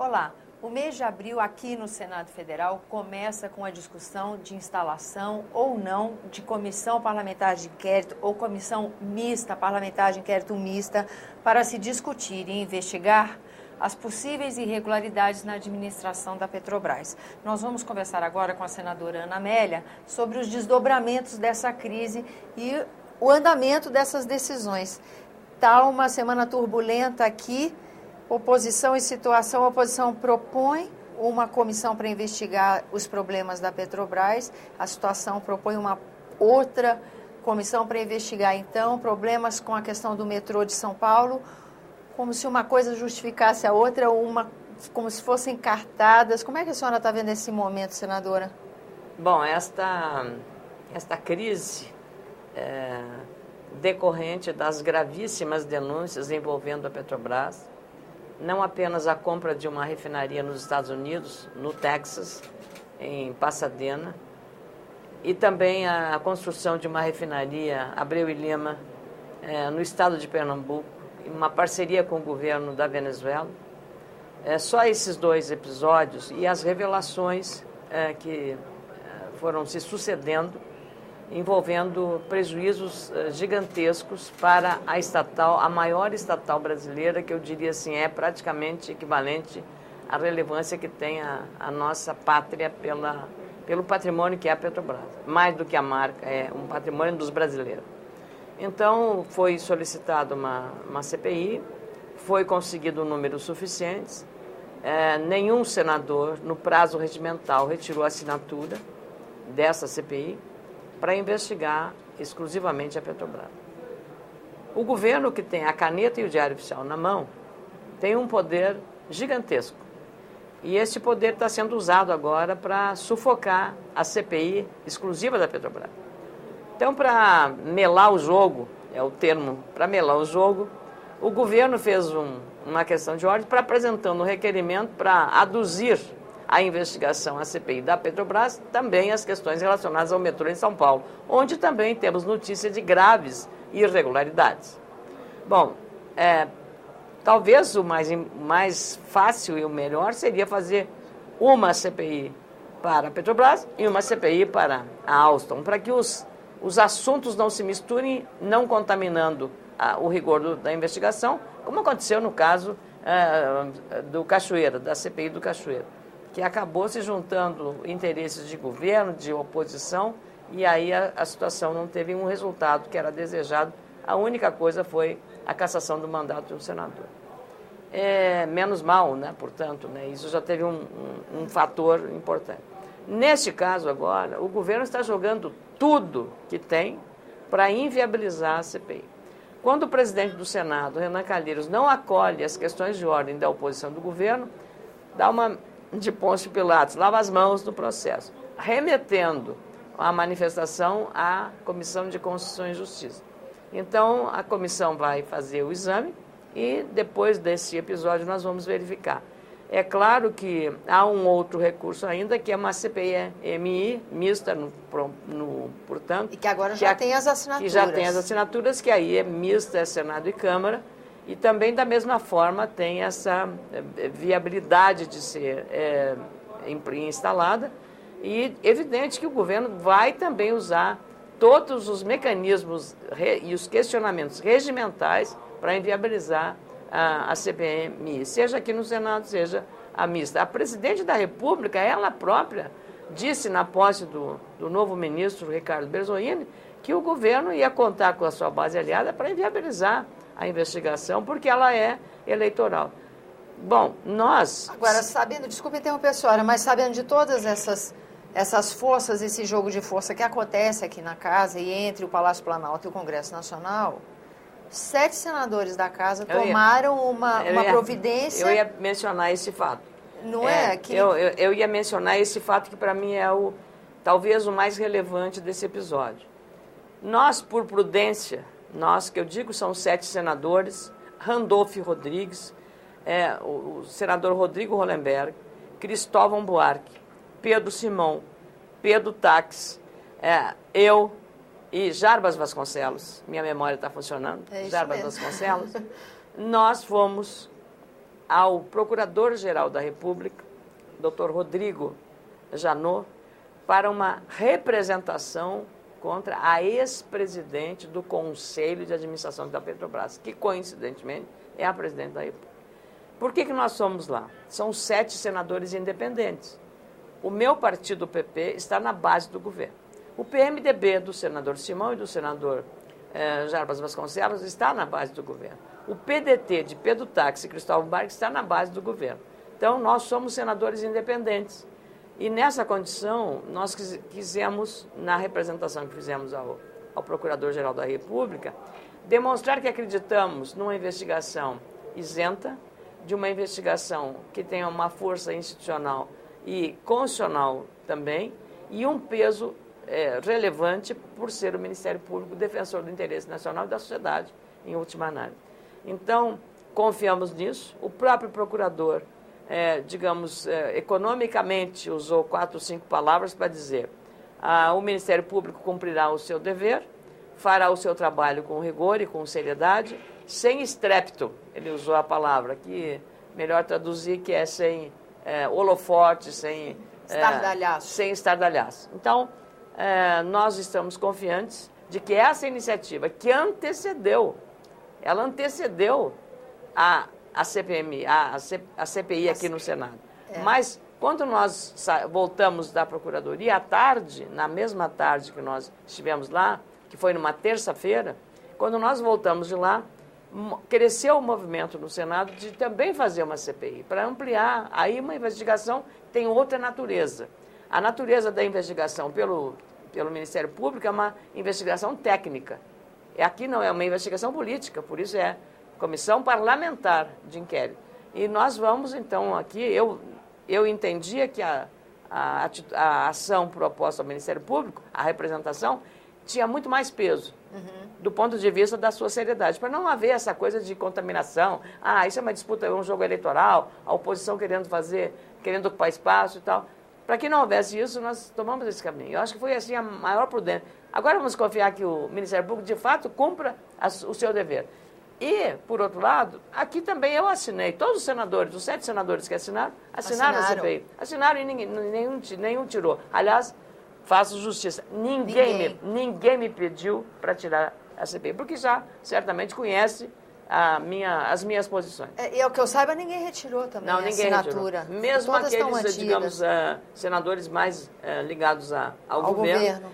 Olá, o mês de abril aqui no Senado Federal começa com a discussão de instalação ou não de comissão parlamentar de inquérito ou comissão mista, parlamentar de inquérito mista, para se discutir e investigar as possíveis irregularidades na administração da Petrobras. Nós vamos conversar agora com a senadora Ana Amélia sobre os desdobramentos dessa crise e o andamento dessas decisões. Está uma semana turbulenta aqui. Oposição e situação, a oposição propõe uma comissão para investigar os problemas da Petrobras, a situação propõe uma outra comissão para investigar, então, problemas com a questão do metrô de São Paulo, como se uma coisa justificasse a outra, como se fossem cartadas. Como é que a senhora está vendo esse momento, senadora? Bom, esta crise decorrente das gravíssimas denúncias envolvendo a Petrobras, não apenas a compra de uma refinaria nos Estados Unidos, no Texas, em Pasadena, e também a construção de uma refinaria Abreu e Lima, no estado de Pernambuco, em uma parceria com o governo da Venezuela. Só esses dois episódios e as revelações que foram se sucedendo, envolvendo prejuízos gigantescos para a estatal, a maior estatal brasileira, que eu diria assim, é praticamente equivalente à relevância que tem a nossa pátria pelo patrimônio que é a Petrobras. Mais do que a marca, é um patrimônio dos brasileiros. Então, foi solicitada uma CPI, foi conseguido um número suficiente, nenhum senador, no prazo regimental, retirou a assinatura dessa CPI, para investigar exclusivamente a Petrobras. O governo, que tem a caneta e o diário oficial na mão, tem um poder gigantesco. E esse poder está sendo usado agora para sufocar a CPI exclusiva da Petrobras. Então, para melar o jogo, é o termo, para melar o jogo, o governo fez uma questão de ordem para apresentando um requerimento para aduzir a investigação, a CPI da Petrobras, também as questões relacionadas ao metrô em São Paulo, onde também temos notícia de graves irregularidades. Bom, talvez o mais fácil e o melhor seria fazer uma CPI para a Petrobras e uma CPI para a Alstom, para que os assuntos não se misturem, não contaminando o rigor da investigação, como aconteceu no caso do Cachoeira, da CPI do Cachoeira, que acabou se juntando interesses de governo, de oposição, e aí a situação não teve um resultado que era desejado. A única coisa foi a cassação do mandato de um senador. Menos mal, né? Portanto, né? Isso já teve um fator importante. Neste caso agora, o governo está jogando tudo que tem para inviabilizar a CPI. Quando o presidente do Senado, Renan Calheiros, não acolhe as questões de ordem da oposição do governo, dá uma de Pôncio Pilatos, lava as mãos do processo, remetendo a manifestação à Comissão de Constituição e Justiça. Então, a comissão vai fazer o exame e, depois desse episódio, nós vamos verificar. É claro que há um outro recurso ainda, que é uma CPI-MI mista, portanto... E que agora já tem as assinaturas. Que já tem as assinaturas, que aí é mista, é Senado e Câmara. E também, da mesma forma, tem essa viabilidade de ser instalada. E evidente que o governo vai também usar todos os mecanismos e os questionamentos regimentais para inviabilizar a CPMI, seja aqui no Senado, seja a mista. A presidente da República, ela própria, disse na posse do novo ministro, Ricardo Berzoini, que o governo ia contar com a sua base aliada para inviabilizar a investigação, porque ela é eleitoral. Bom, nós... Agora, sabendo, desculpe interromper a senhora, mas sabendo de todas essas forças, esse jogo de força que acontece aqui na Casa e entre o Palácio Planalto e o Congresso Nacional, 7 senadores da Casa tomaram uma providência... Eu ia mencionar esse fato. Não é? Eu ia mencionar esse fato que, para mim, é talvez o mais relevante desse episódio. Nós, por prudência... Nós, que eu digo, são 7 senadores, Randolph Rodrigues, o senador Rodrigo Hollenberg, Cristóvão Buarque, Pedro Simão, Pedro Taques, eu e Jarbas Vasconcelos, minha memória está funcionando, Jarbas Vasconcelos, nós fomos ao Procurador-Geral da República, Dr. Rodrigo Janot, para uma representação contra a ex-presidente do Conselho de Administração da Petrobras, que, coincidentemente, é a presidente da República. Por que nós somos lá? São 7 senadores independentes. O meu partido, o PP, está na base do governo. O PMDB do senador Simão e do senador Jarbas Vasconcelos está na base do governo. O PDT de Pedro Táxi e Cristóvão Barques está na base do governo. Então, nós somos senadores independentes. E nessa condição, nós quisemos, na representação que fizemos ao Procurador-Geral da República, demonstrar que acreditamos numa investigação isenta, de uma investigação que tenha uma força institucional e constitucional também, e um peso relevante por ser o Ministério Público defensor do interesse nacional e da sociedade, em última análise. Então, confiamos nisso. O próprio procurador, economicamente usou 4 ou 5 palavras para dizer: o Ministério Público cumprirá o seu dever, fará o seu trabalho com rigor e com seriedade, sem estrépito. Ele usou a palavra que melhor traduzir, que é sem holofote, sem estardalhaço. Sem estardalhaço. Então, nós estamos confiantes de que essa iniciativa que antecedeu a CPI aqui no Senado. Mas, quando nós voltamos da Procuradoria, à tarde, na mesma tarde que nós estivemos lá, que foi numa terça-feira, quando nós voltamos de lá, cresceu o movimento no Senado de também fazer uma CPI, para ampliar aí uma investigação que tem outra natureza. A natureza da investigação pelo Ministério Público é uma investigação técnica. Aqui não é uma investigação política, por isso é comissão parlamentar de inquérito. E nós vamos, então, aqui, eu entendia que a ação proposta ao Ministério Público, a representação, tinha muito mais peso, do ponto de vista da sua seriedade, para não haver essa coisa de contaminação. Isso é uma disputa, é um jogo eleitoral, a oposição querendo ocupar espaço e tal. Para que não houvesse isso, nós tomamos esse caminho. Eu acho que foi assim a maior prudência. Agora vamos confiar que o Ministério Público, de fato, cumpra o seu dever. E, por outro lado, aqui também eu assinei, todos os senadores, os 7 senadores que assinaram a CPI. Assinaram e nenhum tirou. Aliás, faço justiça, ninguém me pediu para tirar a CPI, porque já certamente conhece as minhas posições. E ao que eu saiba, ninguém retirou também a assinatura. Retirou. Mesmo aqueles, digamos, senadores mais ligados ao governo.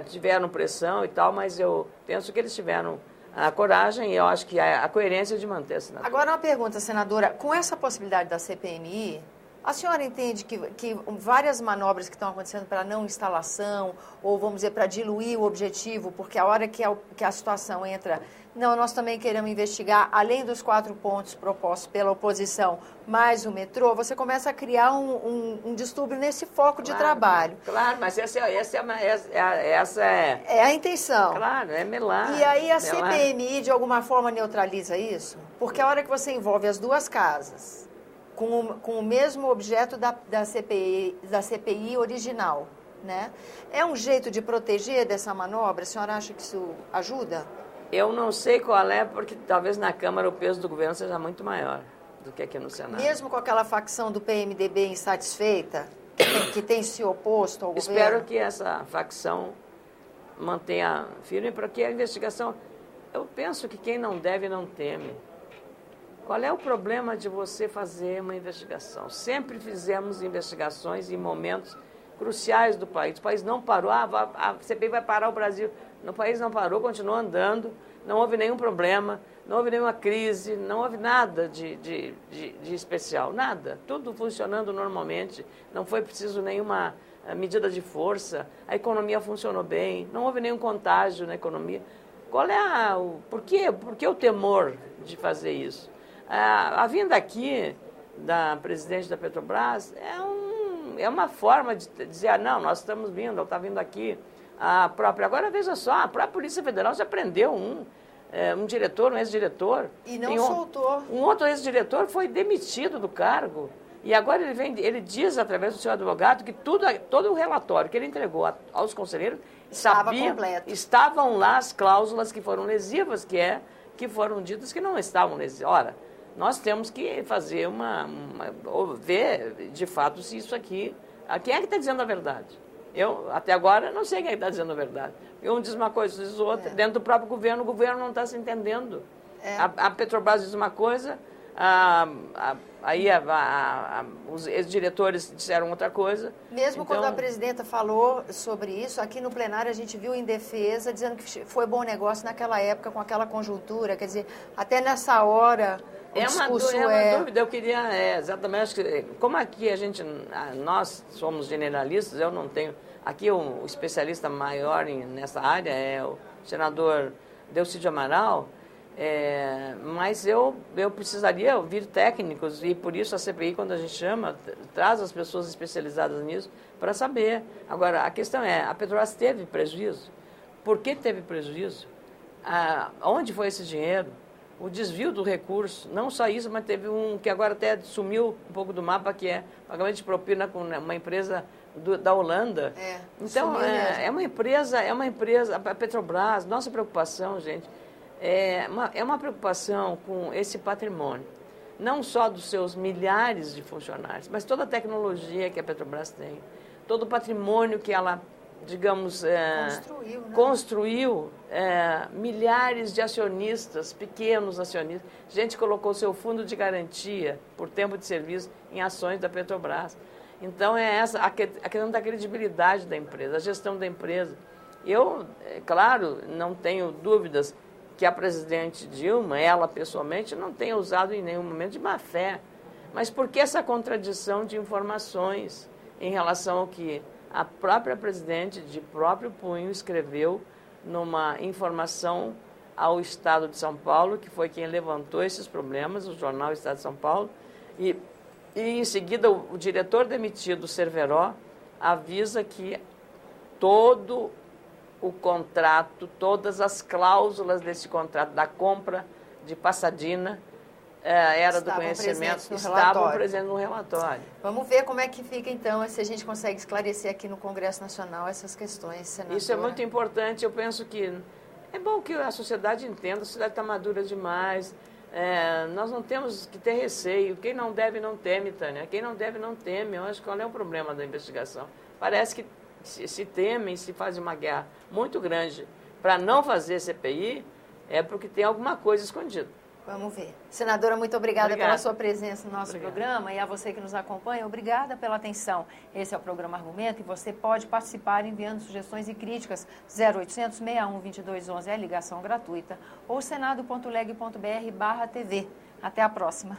Tiveram pressão e tal, mas eu penso que eles tiveram a coragem e eu acho que a coerência de manter a assinatura. Agora uma pergunta, senadora, com essa possibilidade da CPMI, a senhora entende que várias manobras que estão acontecendo para não instalação, ou vamos dizer, para diluir o objetivo, porque a hora que a situação entra, não, nós também queremos investigar, além dos 4 pontos propostos pela oposição, mais o metrô, você começa a criar um distúrbio nesse foco de trabalho. Claro, mas essa é a intenção. Claro, é melar. E aí a CPMI, de alguma forma, neutraliza isso? Porque a hora que você envolve as duas casas, com o mesmo objeto da CPI original, né? É um jeito de proteger dessa manobra? A senhora acha que isso ajuda? Eu não sei qual é, porque talvez na Câmara o peso do governo seja muito maior do que aqui no Senado. Mesmo com aquela facção do PMDB insatisfeita, que tem se oposto ao governo? Espero que essa facção mantenha firme, porque a investigação... Eu penso que quem não deve não teme. Qual é o problema de você fazer uma investigação? Sempre fizemos investigações em momentos cruciais do país. O país não parou, a CPI vai parar o Brasil. O país não parou, continuou andando, não houve nenhum problema, não houve nenhuma crise, não houve nada de especial, nada. Tudo funcionando normalmente, não foi preciso nenhuma medida de força, a economia funcionou bem, não houve nenhum contágio na economia. Qual é por que o temor de fazer isso? A vinda aqui da presidente da Petrobras é uma forma de dizer, não, nós estamos vindo, ela está vindo aqui. Agora, veja só, a própria Polícia Federal já prendeu um diretor, um ex-diretor. E não soltou. Um outro ex-diretor foi demitido do cargo. E agora ele diz, através do seu advogado, que todo o relatório que ele entregou aos conselheiros estavam lá as cláusulas que foram lesivas, que foram ditas que não estavam lesivas. Ora, nós temos que fazer ver de fato se isso aqui... Quem é que está dizendo a verdade? Eu, até agora, não sei quem é que está dizendo a verdade. Um diz uma coisa, diz outra. Dentro do próprio governo, o governo não está se entendendo. A Petrobras diz uma coisa, os ex-diretores disseram outra coisa. Mesmo quando a presidenta falou sobre isso, aqui no plenário a gente viu em defesa, dizendo que foi bom negócio naquela época, com aquela conjuntura. Quer dizer, até nessa hora... uma dúvida, eu queria, exatamente, acho que, como aqui nós somos generalistas, eu não tenho, aqui o especialista maior nessa área é o senador Delcídio Amaral, mas eu precisaria ouvir técnicos e por isso a CPI, quando a gente chama, traz as pessoas especializadas nisso para saber. Agora, a questão é, a Petrobras teve prejuízo? Por que teve prejuízo? Onde foi esse dinheiro? O desvio do recurso, não só isso, mas teve um que agora até sumiu um pouco do mapa, que é pagamento de propina com uma empresa da Holanda. Então, é uma empresa, a Petrobras, nossa preocupação, gente, é uma preocupação com esse patrimônio, não só dos seus milhares de funcionários, mas toda a tecnologia que a Petrobras tem, todo o patrimônio que ela, digamos, construiu, milhares de acionistas, pequenos acionistas. Gente colocou seu fundo de garantia por tempo de serviço em ações da Petrobras. Então, essa a questão da credibilidade da empresa, a gestão da empresa. Eu, claro, não tenho dúvidas que a presidente Dilma, ela pessoalmente, não tenha usado em nenhum momento de má fé. Mas por que essa contradição de informações em relação ao que a própria presidente, de próprio punho, escreveu numa informação ao Estado de São Paulo, que foi quem levantou esses problemas, o jornal Estado de São Paulo, e em seguida o diretor demitido, Cerveró, avisa que todo o contrato, todas as cláusulas desse contrato, da compra de Pasadena, era do conhecimento, estavam presentes no relatório. Vamos ver como é que fica, então, se a gente consegue esclarecer aqui no Congresso Nacional essas questões, senadora. Isso é muito importante, eu penso que é bom que a sociedade entenda, a sociedade está madura demais, nós não temos que ter receio, quem não deve não teme, Tânia, quem não deve não teme, eu acho que qual é o problema da investigação? Parece que se temem, se fazem uma guerra muito grande para não fazer CPI, é porque tem alguma coisa escondida. Vamos ver. Senadora, muito obrigada pela sua presença no nosso programa e a você que nos acompanha, obrigada pela atenção. Esse é o programa Argumento e você pode participar enviando sugestões e críticas 0800 61 2211 é a ligação gratuita ou senado.leg.br/TV. Até a próxima.